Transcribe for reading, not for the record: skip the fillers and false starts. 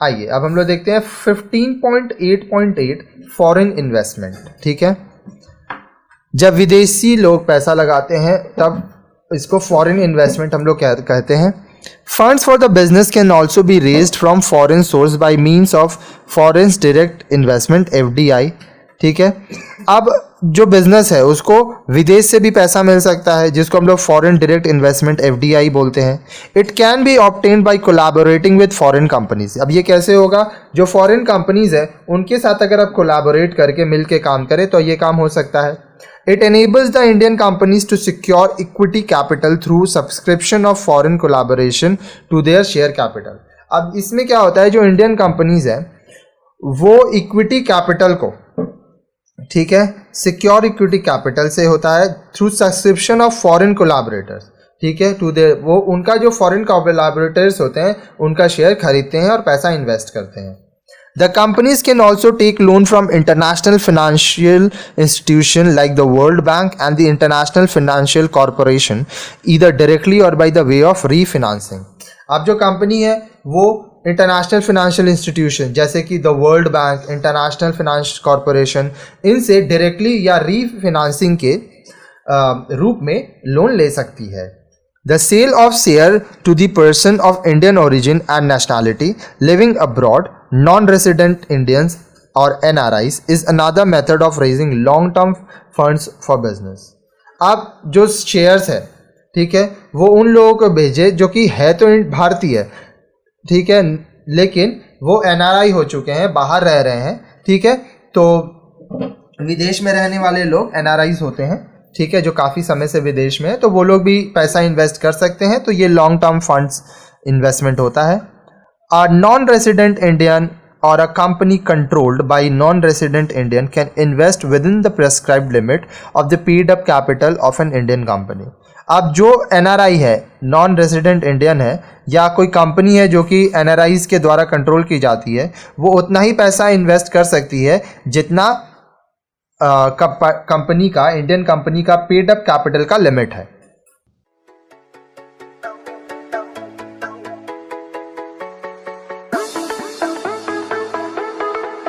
आइए अब हम लोग देखते हैं 15.8.8 फॉरेन इन्वेस्टमेंट। ठीक है, जब विदेशी लोग पैसा लगाते हैं तब इसको फॉरेन इन्वेस्टमेंट हम लोग कहते हैं। Funds for the business can also be raised from foreign source bye means of foreign direct investment FDI। ठीक है, अब जो बिजनेस है उसको विदेश से भी पैसा मिल सकता है जिसको हम लोग फॉरेन डायरेक्ट इन्वेस्टमेंट FDI बोलते हैं। It can be obtained by collaborating with foreign companies. अब ये कैसे होगा, जो फॉरेन कंपनीज है उनके साथ अगर आप कोलैबोरेट करके मिल के काम करें तो ये काम हो सकता है। It enables the Indian companies to secure equity capital through subscription of foreign collaboration to their share capital। अब इसमें क्या होता है, जो इंडियन कंपनीज है वो इक्विटी कैपिटल को, ठीक है, सिक्योर इक्विटी कैपिटल से होता है through subscription of foreign collaborators. ठीक है, टू देयर, वो उनका जो फॉरेन कोलैबोरेटर्स होते हैं उनका शेयर खरीदते हैं और पैसा इन्वेस्ट करते हैं। The companies can also take loan from international financial institution like the World Bank and the International Financial Corporation either directly or by the way of refinancing। अब जो कंपनी है वो इंटरनेशनल फाइनेंशियल इंस्टीट्यूशन जैसे कि the world bank, international finance corporation, इनसे directly या refinancing के रूप में लोन ले सकती है। The sale of share to the person of Indian origin and nationality living abroad, non-resident Indians or NRIs is another method of raising long-term funds for business। अब जो शेयर्स है, ठीक है, वो उन लोगों को भेजे जो कि है तो भारतीय, ठीक है, लेकिन वो NRI हो चुके हैं, बाहर रह रहे हैं। ठीक है, तो विदेश में रहने वाले लोग NRIs होते हैं, ठीक है, जो काफ़ी समय से विदेश में है, तो वो लोग भी पैसा इन्वेस्ट कर सकते हैं। तो ये लॉन्ग टर्म फंड्स इन्वेस्टमेंट होता है। अ नॉन रेसिडेंट इंडियन और a company controlled by non resident Indian can invest with in the prescribed limit of the paid up capital of an Indian company. अब जो NRI है, non resident Indian है, या कोई company है जो कि NRIs के द्वारा कंट्रोल की जाती है, वो उतना ही पैसा इन्वेस्ट कर सकती है जितना कंपनी का, इंडियन कंपनी का पेड अप कैपिटल का लिमिट है।